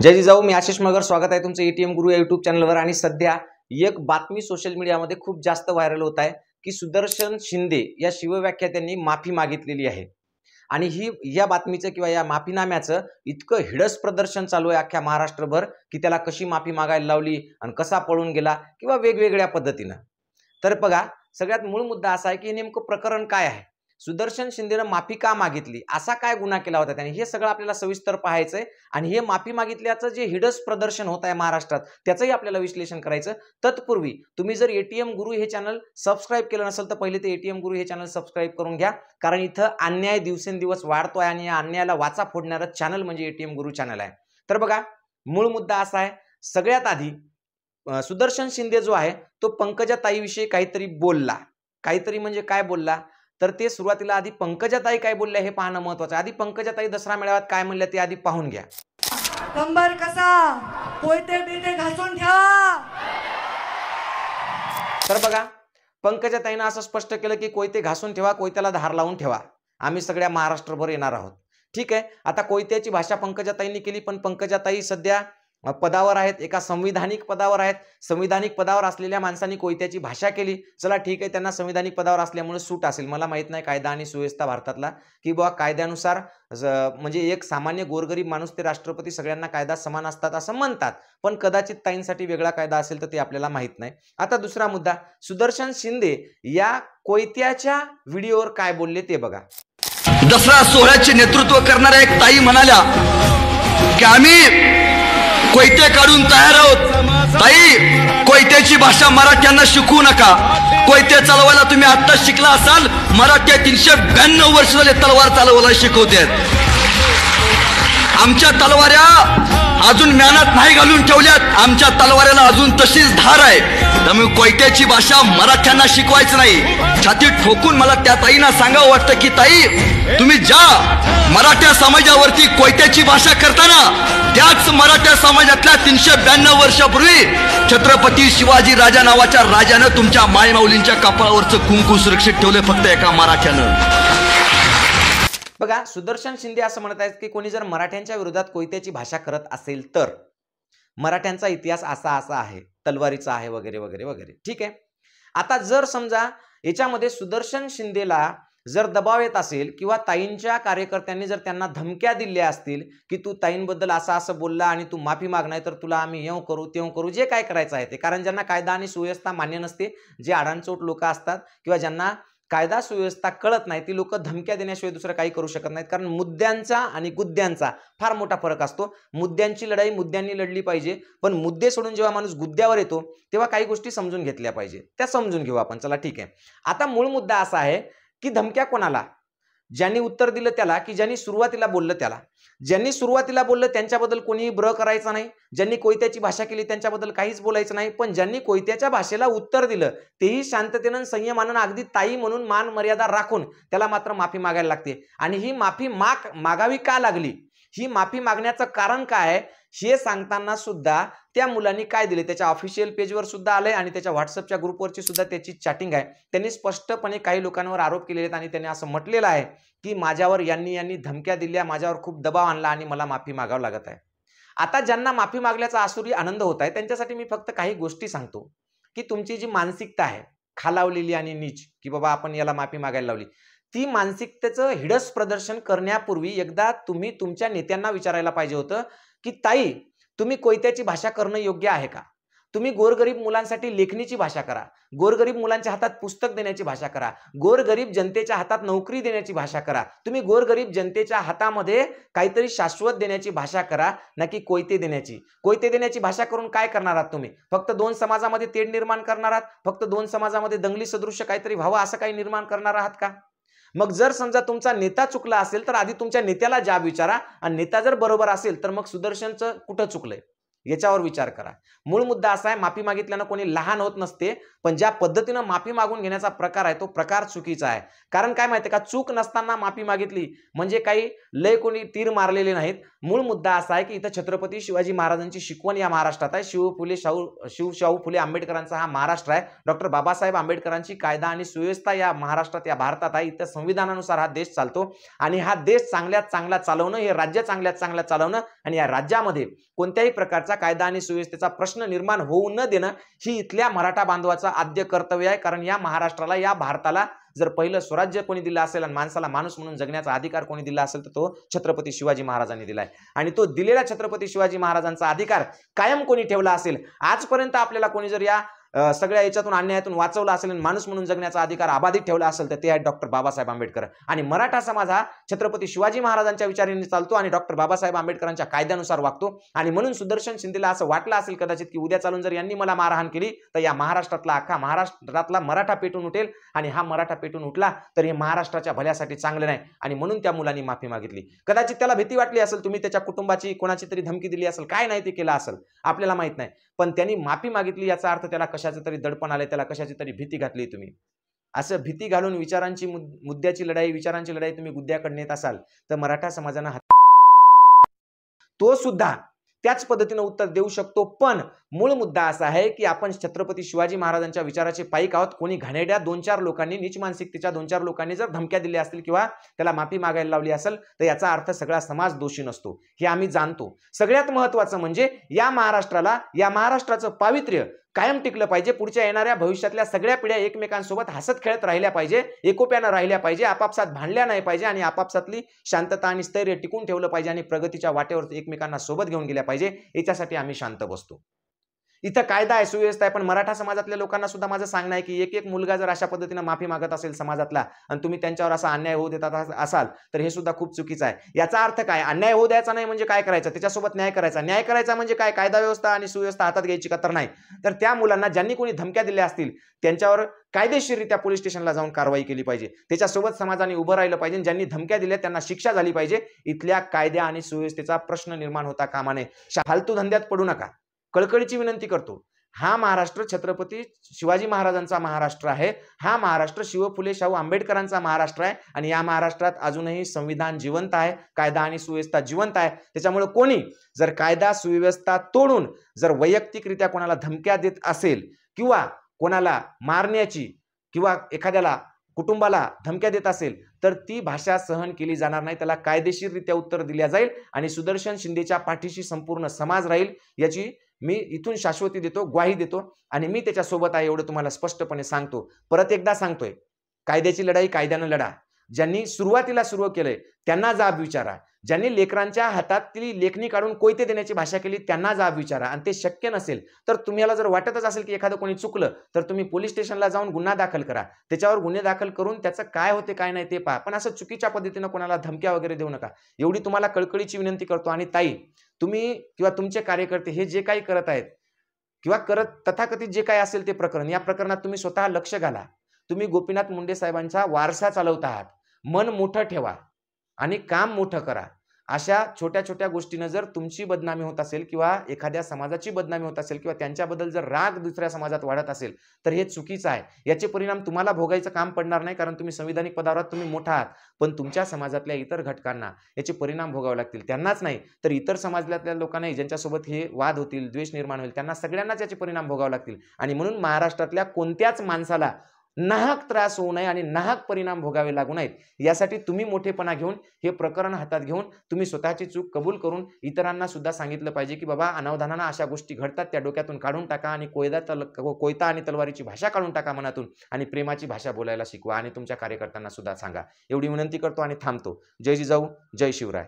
जय जिजाऊ, मी आशिष मगर. स्वागत आहे तुमचं एटीएम गुरु या यूट्यूब चॅनलवर. आणि सध्या एक बातमी सोशल मीडियामध्ये खूप जास्त व्हायरल होत आहे की सुदर्शन शिंदे या शिवव्याख्यात्यांनी माफी मागितलेली आहे. आणि या बातमीचं किंवा या माफीनाम्याचं इतकं हिडस प्रदर्शन चालू आहे अख्ख्या महाराष्ट्रभर की त्याला कशी माफी मागायला लावली आणि कसा पळून गेला किंवा वेगवेगळ्या पद्धतीनं. तर बघा, सगळ्यात मूळ मुद्दा असा आहे की नेमकं प्रकरण काय आहे, सुदर्शन शिंदेनं माफी का मागितली, असा काय गुन्हा केला होता त्याने, हे सगळं आपल्याला सविस्तर पाहायचंय. आणि हे माफी मागितल्याचं जे हिडस प्रदर्शन होत आहे महाराष्ट्रात त्याचंही आपल्याला विश्लेषण करायचं. तत्पूर्वी तुम्ही जर एटीएम गुरु हे चॅनल सबस्क्राईब केलं नसेल तर पहिले ते एटीएम गुरु हे चॅनल सबस्क्राईब करून घ्या, कारण इथं अन्याय दिवसेंदिवस वाढतोय आणि या अन्यायाला वाचा फोडणारं चॅनल म्हणजे एटीएम गुरु चॅनल आहे. तर बघा, मूळ मुद्दा असा आहे. सगळ्यात आधी सुदर्शन शिंदे जो आहे तो पंकजा ताईविषयी काहीतरी बोलला. काहीतरी म्हणजे काय बोलला, तर ते सुरुवातीला आधी पंकजाताई काय बोलल्या हे पाहणं महत्वाचं आहे. आधी पंकजाताई दसरा मेळाव्यात काय म्हणल्या ते आधी पाहून घ्या. कंबर कसा कोयते बिटे घासून ठेवा. तर बघा, पंकजाताईनं असं स्पष्ट केलं की कोयते घासून ठेवा, कोयत्याला धार लावून ठेवा, आम्ही सगळ्या महाराष्ट्रभर येणार आहोत. ठीक आहे, आता कोयत्याची भाषा पंकजाताईंनी केली, पण पंकजाताई सध्या पदावर आहेत, एका संविधानिक पदावर आहेत. संविधानिक पदावर असलेल्या माणसांनी कोयत्याची भाषा केली. चला ठीक आहे, त्यांना संविधानिक पदावर असल्यामुळे सूट असेल. मला माहित नाही कायदा आणि सुव्यवस्था भारतातला की बुवा कायद्यानुसार म्हणजे एक सामान्य गोरगरीब माणूस ते राष्ट्रपती सगळ्यांना कायदा समान असतात असं म्हणतात, पण कदाचित ताईंसाठी वेगळा कायदा असेल तर ते आपल्याला माहित नाही. आता दुसरा मुद्दा, सुदर्शन शिंदे या कोयत्याच्या व्हिडिओवर काय बोलले ते बघा. दसरा सोहळ्याचे नेतृत्व करणाऱ्या एक ताई म्हणाल्या की आम्ही कोयते काढून तयार आहोत. ताई, कोयत्याची भाषा मराठ्यांना शिकवू नका. कोयते चालवायला तुम्ही आता शिकला असाल, मराठी 392 वर्ष झाले तलवार चालवायला शिकवतात. आमच्या तलवाऱ्या अजून म्यानात नाही घालून ठेवल्यात, आमच्या तलवाऱ्याला अजून तशीच धार आहे. त्यामुळे कोयत्याची भाषा मराठ्यांना शिकवायचं नाही. छाती ठोकून मला त्या ताईंना सांगावं वाटतं की ताई, तुम्ही ज्या मराठा समाजावरती कोयत्याची भाषा करताना त्याच मराठा समाजातल्या 392 वर्षापूर्वी छत्रपती शिवाजी राजा नावाच्या राजानं तुमच्या मायमाऊलींच्या कपाळावरचं कुंकू सुरक्षित ठेवलं फक्त एका मराठ्यानं. बघा, सुदर्शन शिंदे असं म्हणत आहेत की कोणी जर मराठ्यांच्या विरोधात कोयत्याची भाषा करत असेल तर मराठ्यांचा इतिहास असा असा आहे, तलवारीचा आहे वगैरे वगैरे वगैरे. ठीक आहे, आता जर समजा याच्यामध्ये सुदर्शन शिंदेला जर दबाव येत असेल किंवा ताईंच्या कार्यकर्त्यांनी जर त्यांना धमक्या दिल्या असतील की तू ताईंबद्दल असं असं बोलला आणि तू माफी माग, नाही तर तुला आम्ही येऊ करू तेऊ करू, जे काय करायचं आहे ते. कारण ज्यांना कायदा आणि सुव्यवस्था मान्य नसते, जे आडाणचोट लोक असतात किंवा ज्यांना कायदा सुव्यवस्था कळत नाही, ती लोक धमक्या देण्याशिवाय दुसरं काही करू शकत नाहीत. कारण मुद्द्यांचा आणि गुद्द्यांचा फार मोठा फरक असतो. मुद्द्यांची लढाई मुद्द्यांनी लढली पाहिजे, पण मुद्दे सोडून जेव्हा माणूस गुद्द्यावर येतो तेव्हा काही गोष्टी समजून घेतल्या पाहिजे. त्या समजून घेऊ आपण. चला ठीक आहे, आता मूळ मुद्दा असा आहे की धमक्या कोणाला, ज्यांनी उत्तर दिलं त्याला की ज्यांनी सुरुवातीला बोललं त्याला. ज्यांनी सुरुवातीला बोललं त्यांच्याबद्दल कोणीही ब्र करायचं नाही. ज्यांनी कोयत्याची भाषा केली त्यांच्याबद्दल काहीच बोलायचं नाही. पण ज्यांनी कोयत्याच्या भाषेला उत्तर दिलं तेही शांततेनं संयमानं अगदी ताई म्हणून मान मर्यादा राखून त्याला मात्र माफी मागायला लागते. आणि ही माफी मागावी का लागली, ही माफी मागण्याचं कारण काय आहे हे सांगताना सुद्धा त्या मुलांनी काय दिले, त्याच्या ऑफिशियल पेजवर सुद्धा आलंय आणि त्याच्या व्हॉट्सअपच्या ग्रुपवरची सुद्धा त्याची चॅटिंग आहे. त्यांनी स्पष्टपणे काही लोकांवर आरोप केलेले आहेत आणि त्यांनी असं म्हटलेलं आहे की माझ्यावर यांनी धमक्या दिल्या, माझ्यावर खूप दबाव आणला आणि मला माफी मागावं लागत आहे. आता ज्यांना माफी मागल्याचा आसुरी आनंद होत आहे त्यांच्यासाठी मी फक्त काही गोष्टी सांगतो की तुमची जी मानसिकता आहे खालावलेली आणि नीच की बाबा आपण याला माफी मागायला लावली, ती मानसिकतेचं हिडस प्रदर्शन करण्यापूर्वी एकदा तुम्ही तुमच्या नेत्यांना विचारायला पाहिजे होतं की ताई, तुम्ही कोयत्याची भाषा करणं योग्य आहे का? तुम्ही गोरगरीब मुलांसाठी लेखणीची भाषा करा, गोरगरीब मुलांच्या हातात पुस्तक देण्याची भाषा करा, गोरगरीब जनतेच्या हातात नोकरी देण्याची भाषा करा. तुम्ही गोरगरीब जनतेच्या हातामध्ये काहीतरी शाश्वत देण्याची भाषा करा, ना की कोयते देण्याची. कोयते देण्याची भाषा करून काय करणार आहात तुम्ही? फक्त दोन समाजामध्ये तेढ निर्माण करणार आहात, फक्त दोन समाजामध्ये दंगली सदृश्य काहीतरी व्हावं असं काही निर्माण करणार आहात का? मग जर समजा तुमचा नेता चुकला असेल तर आधी तुमच्या नेत्याला जाब विचारा, आणि नेता जर बरोबर असेल तर मग सुदर्शनचं कुठं चुकलंय याच्यावर विचार करा. मूळ मुद्दा असा आहे, माफी मागितल्यानं कोणी लहान होत नसते, पण ज्या पद्धतीनं माफी मागून घेण्याचा प्रकार आहे तो प्रकार चुकीचा आहे. कारण काय माहितीये का, चूक नसताना माफी मागितली म्हणजे काही लय कोणी तीर मारलेले नाहीत. मूळ मुद्दा असा आहे की इथं छत्रपती शिवाजी महाराजांची शिकवण या महाराष्ट्रात आहे. शिवशाहू फुले आंबेडकरांचा हा महाराष्ट्र आहे. डॉक्टर बाबासाहेब आंबेडकरांची कायदा आणि सुव्यवस्था या महाराष्ट्रात, या भारतात आहे. इथं संविधानानुसार हा देश चालतो आणि हा देश चांगल्यात चांगला चालवणं, हे राज्य चांगल्यात चांगलं चालवणं आणि या राज्यामध्ये कोणत्याही प्रकारचा कायदा आणि सुव्यवस्थेचा प्रश्न निर्माण होऊ न देणं ही इथल्या मराठा बांधवाचं आद्य कर्तव्य आहे. कारण या महाराष्ट्राला, या भारताला जर पहिलं स्वराज्य कोणी दिलं असेल आणि माणसाला माणूस म्हणून जगण्याचा अधिकार कोणी दिला असेल तर तो छत्रपती शिवाजी महाराजांनी दिलाय. आणि तो दिलेला छत्रपती शिवाजी महाराजांचा अधिकार कायम कोणी ठेवला असेल, आजपर्यंत आपल्याला कोणी जर या सगळ्या याच्यातून, अन्यायातून वाचवला असेल आणि माणूस म्हणून जगण्याचा अधिकार अबाधित ठेवला असेल तर ते आहेत डॉक्टर बाबासाहेब आंबेडकर. आणि मराठा समाज हा छत्रपती शिवाजी महाराजांच्या विचारांनी चालतो आणि डॉक्टर बाबासाहेब आंबेडकरांच्या कायद्यानुसार वागतो. आणि म्हणून सुदर्शन शिंदेला असं वाटलं असेल कदाचित की उद्या चालून जर यांनी मला मारहाण केली तर या महाराष्ट्रातला, अख्खा महाराष्ट्रातला मराठा पेटून उठेल आणि हा मराठा पेटून उठला तर हे महाराष्ट्राच्या भल्यासाठी चांगलं नाही. आणि म्हणून त्या मुलांनी माफी मागितली. कदाचित त्याला भीती वाटली असेल, तुम्ही त्याच्या कुटुंबाची कोणाची तरी धमकी दिली असेल, काय नाही ते केलं असेल आपल्याला माहित नाही, पण त्यांनी माफी मागितली याचा अर्थ त्याला कशाचं तरी दडपण आले, त्याला कशाची तरी भीती घातली. तुम्ही असं भीती घालून विचारांची, मुद्द्याची लढाई, विचारांची लढाई तुम्ही गुद्द्याकडे नेत असाल तर मराठा समाजानं तो सुद्धा त्याच पद्धतीने उत्तर देऊ शकतो. पण मूळ मुद्दा असा आहे की आपण छत्रपती शिवाजी महाराजांच्या विचाराचे पाईक आहोत. कोणी घाणेरड्या 2-4 लोकांनी, नीच मानसिकतेच्या 2-4 लोकांनी जर धमक्या दिल्या असतील किंवा त्याला माफी मागायला लावली असेल तर याचा अर्थ सगळा समाज दोषी नसतो, हे आम्ही जाणतो. सगळ्यात महत्त्वाचं म्हणजे या महाराष्ट्राला, या महाराष्ट्राचं पावित्र्य कायम टिकलं पाहिजे. पुढच्या येणाऱ्या भविष्यातल्या सगळ्या पिढ्या एकमेकांसोबत हसत खेळत राहिल्या पाहिजे, एकोप्यानं राहिल्या पाहिजे, आपापसात भांडल्या नाही पाहिजे आणि आपापसातली शांतता आणि स्थैर्य टिकून ठेवलं पाहिजे आणि प्रगतीच्या वाटेवर एकमेकांना सोबत घेऊन गेल्या पाहिजे. याच्यासाठी आम्ही शांत बसतो. इथं कायदा आहे, सुव्यवस्था आहे, पण मराठा समाजातल्या लोकांना सुद्धा माझं सांगणं आहे की एक मुलगा जर अशा पद्धतीने माफी मागत असेल समाजातला आणि तुम्ही त्यांच्यावर असा अन्याय होऊ देतात असाल तर हे सुद्धा खूप चुकीचं आहे. याचा अर्थ काय, अन्याय होऊ द्यायचा नाही म्हणजे काय करायचं, त्याच्यासोबत न्याय करायचा. न्याय करायचा म्हणजे काय, कायदा व्यवस्था आणि सुव्यवस्था हातात घ्यायची का, तर नाही. तर त्या मुलांना ज्यांनी कोणी धमक्या दिल्या असतील त्यांच्यावर कायदेशीररित्या पोलीस स्टेशनला जाऊन कारवाई केली पाहिजे. त्याच्यासोबत समाजाने उभं राहिलं पाहिजे. ज्यांनी धमक्या दिल्या त्यांना शिक्षा झाली पाहिजे. इथल्या कायद्या आणि सुव्यवस्थेचा प्रश्न निर्माण होता कामा नये. फालतू धंद्यात पडू नका, कळकळीची विनंती करतो. हा महाराष्ट्र छत्रपती शिवाजी महाराजांचा महाराष्ट्र आहे. हा महाराष्ट्र फुले शाहू आंबेडकरांचा महाराष्ट्र आहे आणि या महाराष्ट्रात अजूनही संविधान जिवंत आहे, कायदा आणि सुव्यवस्था जिवंत आहे. त्याच्यामुळे कोणी जर कायदा सुव्यवस्था तोडून जर वैयक्तिकरित्या कोणाला धमक्या देत असेल किंवा कोणाला मारण्याची किंवा एखाद्याला कुटुंबाला धमक्या देत असेल तर ती भाषा सहन केली जाणार नाही. त्याला कायदेशीररित्या उत्तर दिल्या जाईल आणि सुदर्शन शिंदेच्या पाठीशी संपूर्ण समाज राहील याची मी इथून शाश्वती देतो, ग्वाही देतो आणि मी त्याच्यासोबत आहे एवढं तुम्हाला स्पष्टपणे सांगतो. परत एकदा सांगतोय, कायद्याची लढाई कायद्यानं लढा. ज्यांनी सुरुवातीला सुरू केलंय त्यांना जाब विचारा. ज्यांनी लेकरांच्या हातातली लेखणी काढून कोयते देण्याची भाषा केली त्यांना जाब विचारा. आणि ते शक्य नसेल तर तुम्हाला जर वाटतच असेल की एखादं कोणी चुकलं तर तुम्ही पोलीस स्टेशनला जाऊन गुन्हा दाखल करा. त्याच्यावर गुन्हे दाखल करून त्याचं काय होते काय नाही ते पहा. पण असं चुकीच्या पद्धतीनं कोणाला धमक्या वगैरे देऊ नका, एवढी तुम्हाला कळकळीची विनंती करतो. आणि ताई, तुम्ही किंवा तुमचे कार्यकर्ते हे जे काही करत आहेत किंवा करत तथाकथित जे काही असेल ते प्रकरण, या प्रकरणात तुम्ही स्वतः लक्ष घाला. तुम्ही गोपीनाथ मुंडे साहेबांचा वारसा चालवत आहात. मन मोठं ठेवा आणि काम मोठं करा. अशा छोट्या छोट्या गोष्टीनं जर तुमची बदनामी होत असेल किंवा एखाद्या समाजाची बदनामी होत असेल किंवा त्यांच्याबद्दल जर राग दुसऱ्या समाजात वाढत असेल तर हे चुकीचं आहे. याचे परिणाम तुम्हाला भोगायचं काम पडणार नाही, कारण तुम्ही संविधानिक पदावर तुम्ही मोठा आहात. पण तुमच्या समाजातल्या इतर घटकांना याचे परिणाम भोगावे लागतील. त्यांनाच नाही तर इतर समाजातल्या लोकांनाही, ज्यांच्यासोबत हे वाद होतील, द्वेष निर्माण होईल, त्यांना सगळ्यांनाच याचे परिणाम भोगावे लागतील. आणि म्हणून महाराष्ट्रातल्या कोणत्याच माणसाला नाहक त्रास होऊ नये आणि नाहक परिणाम भोगावे लागू नयेत यासाठी तुम्ही मोठेपणा घेऊन हे प्रकरण हातात घेऊन तुम्ही स्वतःची चूक कबूल करून इतरांना सुद्धा सांगितलं पाहिजे की बाबा, अनावधानानं अशा गोष्टी घडतात त्या डोक्यातून काढून टाका आणि कोयता आणि तलवारीची भाषा काढून टाका मनातून आणि प्रेमाची भाषा बोलायला शिकवा आणि तुमच्या कार्यकर्त्यांना सुद्धा सांगा. एवढी विनंती करतो आणि थांबतो. जय जिजाऊ, जय शिवराय.